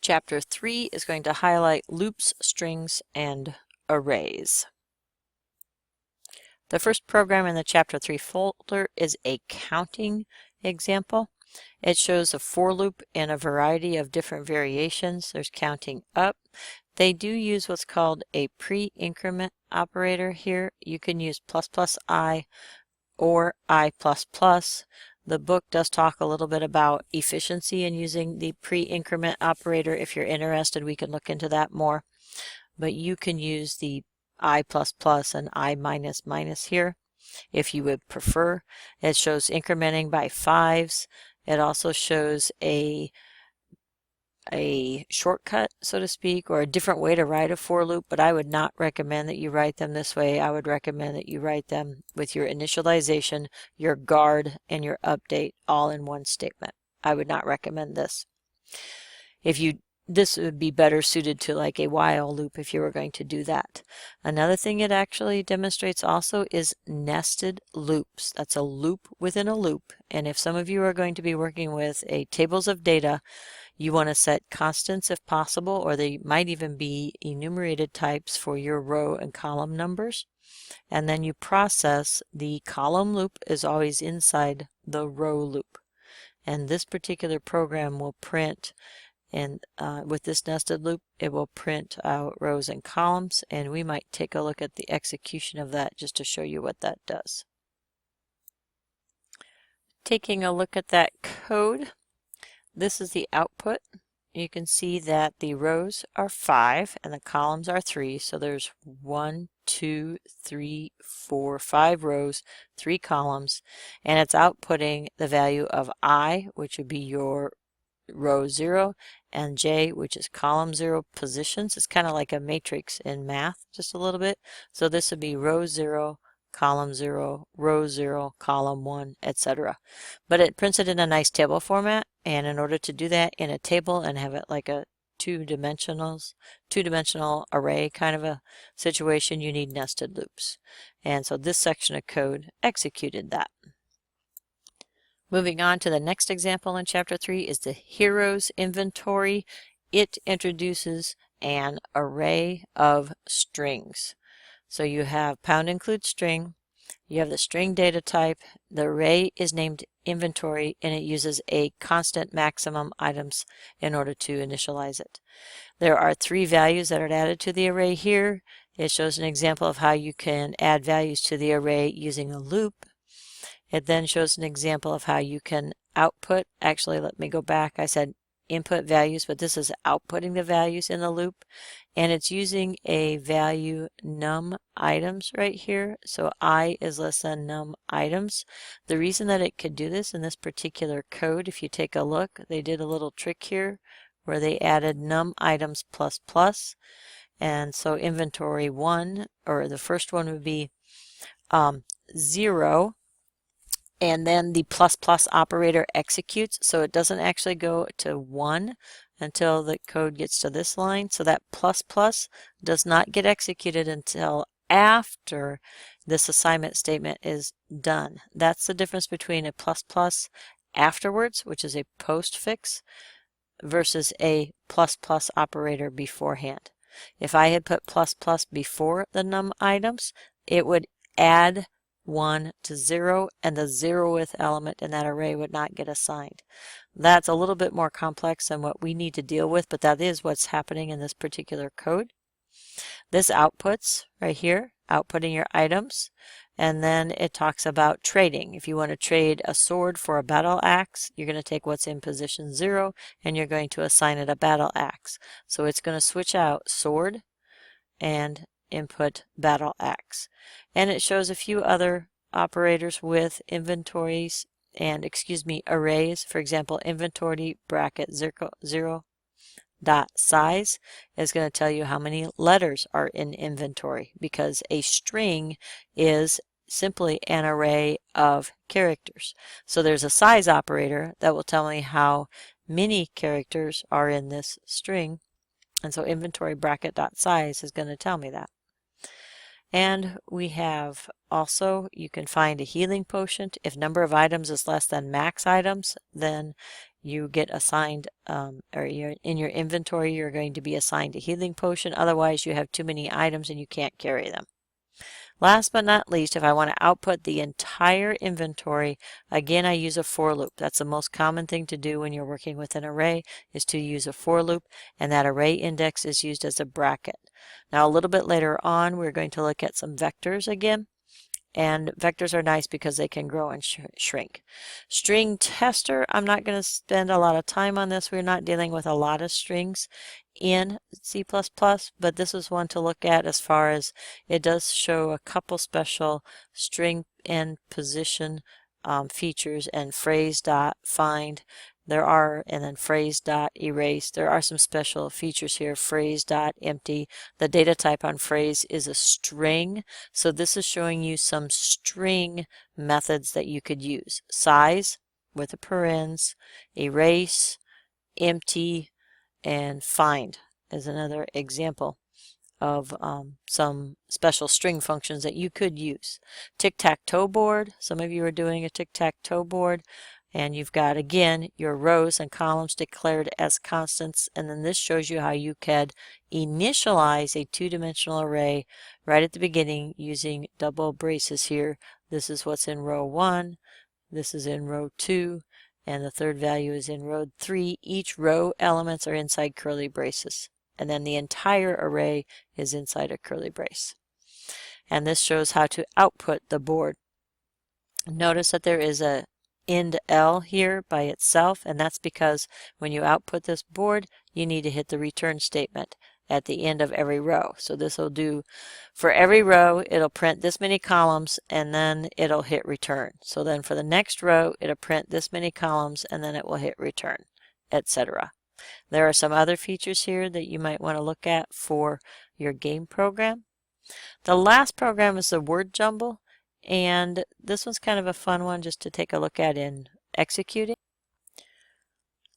Chapter 3 is going to highlight loops, strings, and arrays. The first program in the Chapter 3 folder is a counting example. It shows a for loop in a variety of different variations. There's counting up. They do use what's called a pre-increment operator here. You can use ++i or I++. The book does talk a little bit about efficiency in using the pre-increment operator. If you're interested, we can look into that more. But you can use the I++ and I-- here if you would prefer. It shows incrementing by fives. It also shows a shortcut, so to speak, or a different way to write a for loop, but I would not recommend that you write them this way. I would recommend that you write them with your initialization, your guard, and your update all in one statement. I would not recommend this. This would be better suited to like a while loop if you were going to do that. Another thing it actually demonstrates also is nested loops. That's a loop within a loop. And if some of you are going to be working with tables of data, you want to set constants if possible, or they might even be enumerated types for your row and column numbers. And then you process the column loop is always inside the row loop. And this particular program will print, and with this nested loop, it will print out rows and columns. And we might take a look at the execution of that just to show you what that does. Taking a look at that code. This is the output. You can see that the rows are 5 and the columns are 3. So there's 1, 2, 3, 4, 5 rows, 3 columns, and it's outputting the value of I, which would be your row 0, and J, which is column 0 positions. It's kind of like a matrix in math, just a little bit. So this would be row 0, column 0, row 0, column 1, etc. But it prints it in a nice table format, and in order to do that in a table and have it like a two-dimensional array kind of a situation, you need nested loops. And so this section of code executed that. Moving on to the next example in Chapter 3 is the heroes inventory. It introduces an array of strings. So you have #include string, you have the string data type, the array is named inventory, and it uses a constant maximum items in order to initialize it. There are 3 values that are added to the array here. It shows an example of how you can add values to the array using a loop. It then shows an example of how you can output. Actually, let me go back. I said input values, but this is outputting the values in the loop, and it's using a value num items right here. So I is less than num items. The reason that it could do this in this particular code, if you take a look, they did a little trick here where they added num items ++, and so inventory 1, or the first one would be 0, and then the ++ operator executes, so it doesn't actually go to 1 until the code gets to this line. So that ++ does not get executed until after this assignment statement is done. That's the difference between a ++ afterwards, which is a postfix, versus a ++ operator beforehand. If I had put ++ before the num items, it would add 1 to 0, and the 0th element in that array would not get assigned. That's a little bit more complex than what we need to deal with, but that is what's happening in this particular code. This outputs right here, outputting your items, and then it talks about trading. If you want to trade a sword for a battle axe, you're going to take what's in position 0 and you're going to assign it a battle axe. So it's going to switch out sword and input battle axe. And it shows a few other operators with inventories and arrays. For example, inventory bracket 0 dot size is going to tell you how many letters are in inventory, because a string is simply an array of characters. So there's a size operator that will tell me how many characters are in this string, and so inventory bracket dot size is going to tell me that. And we have also, you can find a healing potion. If number of items is less than max items, then you get assigned, or you're in your inventory, you're going to be assigned a healing potion. Otherwise, you have too many items and you can't carry them. Last but not least, if I want to output the entire inventory, again, I use a for loop. That's the most common thing to do when you're working with an array, is to use a for loop, and that array index is used as a bracket. Now, a little bit later on, we're going to look at some vectors again. And vectors are nice because they can grow and shrink. String tester, I'm not going to spend a lot of time on this. We're not dealing with a lot of strings in C++, but this is one to look at as far as it does show a couple special string and position features, and phrase.find. And then phrase.erase. There are some special features here. Phrase.empty. The data type on phrase is a string. So this is showing you some string methods that you could use. Size with a parens, erase, empty, and find is another example of some special string functions that you could use. Tic-tac-toe board. Some of you are doing a tic-tac-toe board. And you've got, again, your rows and columns declared as constants. And then this shows you how you could initialize a two-dimensional array right at the beginning using double braces here. This is what's in row 1. This is in row 2. And the third value is in row 3. Each row elements are inside curly braces. And then the entire array is inside a curly brace. And this shows how to output the board. Notice that there is a end L here by itself, and that's because when you output this board, you need to hit the return statement at the end of every row. So this will do, for every row, it'll print this many columns, and then it'll hit return. So then for the next row, it'll print this many columns, and then it will hit return, etc. There are some other features here that you might want to look at for your game program. The last program is the word jumble. And this one's kind of a fun one just to take a look at in executing.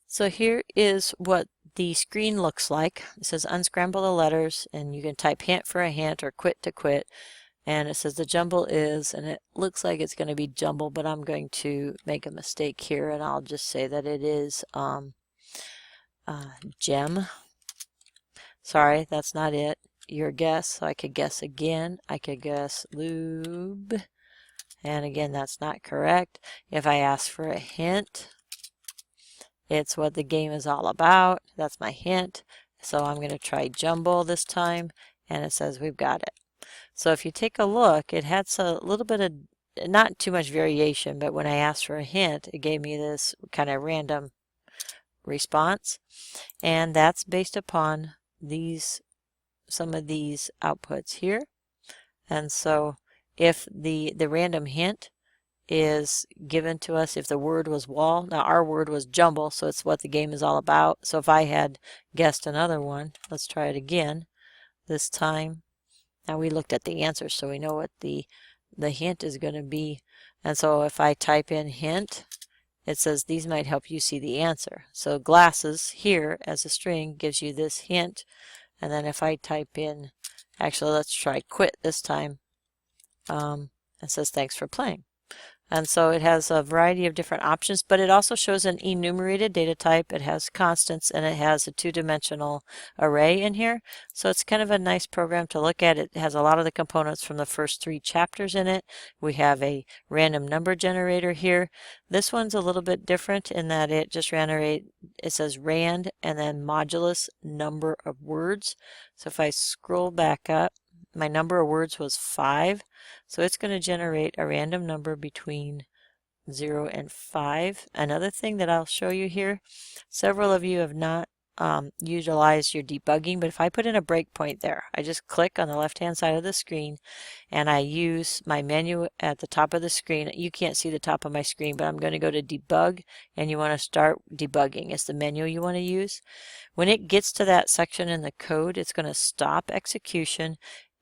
So here is what the screen looks like. It says unscramble the letters, and you can type hint for a hint or quit to quit. And it says the jumble is, and it looks like it's going to be jumble, but I'm going to make a mistake here, and I'll just say that it is gem. Sorry, that's not it. Your guess. So I could guess again. I could guess lube. And again, that's not correct. If I ask for a hint, it's what the game is all about. That's my hint. So I'm going to try jumble this time, and it says we've got it. So if you take a look, it had a little bit of, not too much variation, but when I asked for a hint, it gave me this kind of random response. And that's based upon some of these outputs here. And so if the random hint is given to us, if the word was wall, now our word was jumble, so it's what the game is all about. So if I had guessed another one, let's try it again this time. Now we looked at the answer, so we know what the hint is going to be. And so if I type in hint, it says these might help you see the answer. So glasses here as a string gives you this hint. And then if I type in, actually let's try quit this time. It says thanks for playing. And so it has a variety of different options, but it also shows an enumerated data type. It has constants, and it has a two-dimensional array in here. So it's kind of a nice program to look at. It has a lot of the components from the first 3 chapters in it. We have a random number generator here. This one's a little bit different in that it just it says rand and then modulus number of words. So if I scroll back up, my number of words was 5. So it's going to generate a random number between 0 and 5. Another thing that I'll show you here, several of you have not utilized your debugging, but if I put in a breakpoint there, I just click on the left-hand side of the screen and I use my menu at the top of the screen. You can't see the top of my screen, but I'm going to go to debug, and you want to start debugging. It's the menu you want to use. When it gets to that section in the code, it's going to stop execution,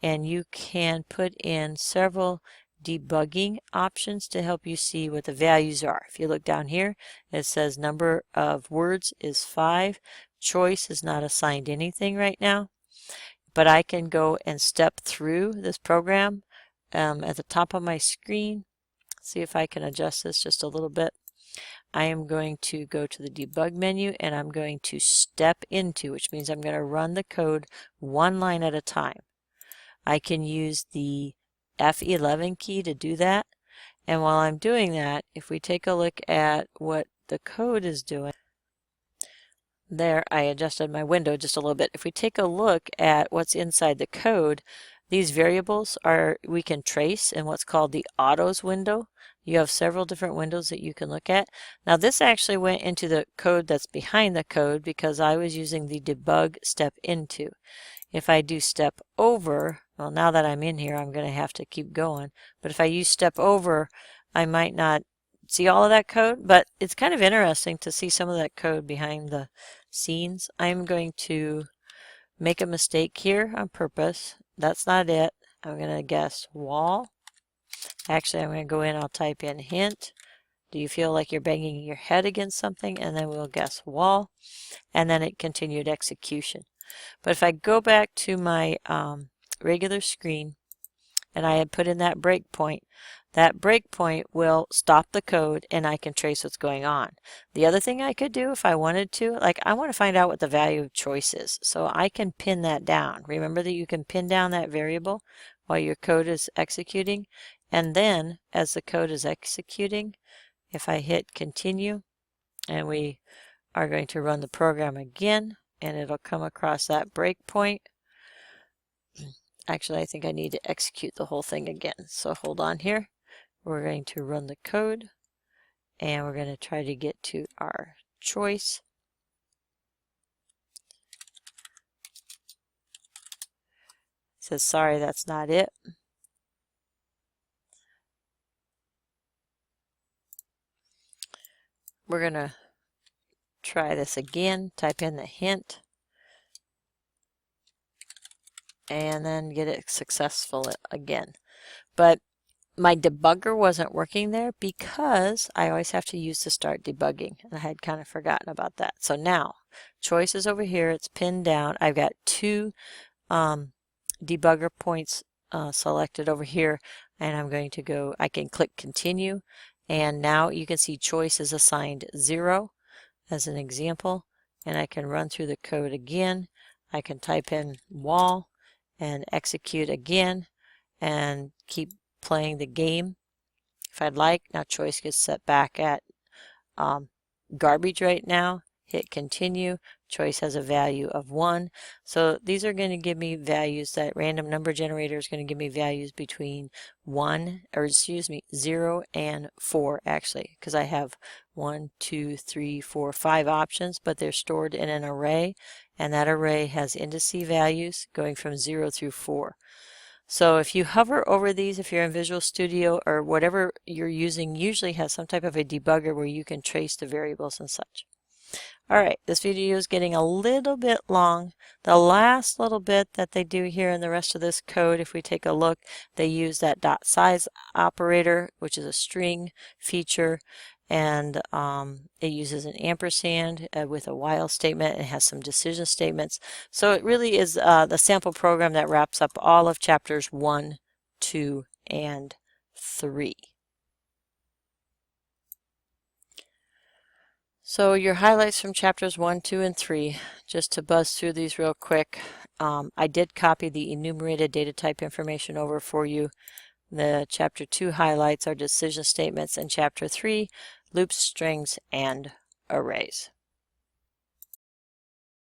and you can put in several debugging options to help you see what the values are. If you look down here, it says number of words is 5. Choice is not assigned anything right now. but I can go and step through this program at the top of my screen. See if I can adjust this just a little bit. I am going to go to the debug menu and I'm going to step into, which means I'm going to run the code one line at a time. I can use the F11 key to do that. And while I'm doing that, if we take a look at what the code is doing, there I adjusted my window just a little bit. If we take a look at what's inside the code, these variables we can trace in what's called the autos window. You have several different windows that you can look at. Now this actually went into the code that's behind the code because I was using the debug step into. If I do step over, well, now that I'm in here, I'm going to have to keep going. But if I use step over, I might not see all of that code, but it's kind of interesting to see some of that code behind the scenes. I'm going to make a mistake here on purpose. That's not it. I'm going to guess wall. Actually, I'm going to go in, I'll type in hint. Do you feel like you're banging your head against something? And then we'll guess wall. And then it continued execution. But if I go back to my regular screen and I had put in that breakpoint will stop the code and I can trace what's going on. The other thing I could do if I wanted to, like I want to find out what the value of choice is. So I can pin that down. Remember that you can pin down that variable while your code is executing. And then as the code is executing, if I hit continue and we are going to run the program again, and it'll come across that breakpoint. Actually, I think I need to execute the whole thing again. So hold on here. We're going to run the code and we're going to try to get to our choice. It says, sorry, that's not it. We're going to try this again. Type in the hint and then get it successful again. But my debugger wasn't working there because I always have to use the start debugging. And I had kind of forgotten about that. So now, choice is over here. It's pinned down. I've got two debugger points selected over here. And I'm going to go, I can click continue. And now you can see choice is assigned 0 as an example. And I can run through the code again. I can type in wall and execute again and keep playing the game if I'd like. Now choice gets set back at garbage right now. Hit continue. Choice has a value of 1. So these are going to give me values. That random number generator is going to give me values between 0 and 4 actually, because I have 1, 2, 3, 4, 5 options, but they're stored in an array, and that array has indice values going from 0 through 4. So if you hover over these, if you're in Visual Studio or whatever you're using, usually has some type of a debugger where you can trace the variables and such. Alright, this video is getting a little bit long. The last little bit that they do here in the rest of this code, if we take a look, they use that .size operator, which is a string feature, and it uses an ampersand with a while statement. It has some decision statements. So it really is the sample program that wraps up all of chapters 1, 2, and 3. So your highlights from chapters 1, 2, and 3, just to buzz through these real quick. I did copy the enumerated data type information over for you. The chapter 2 highlights are decision statements, and chapter 3, loops, strings, and arrays.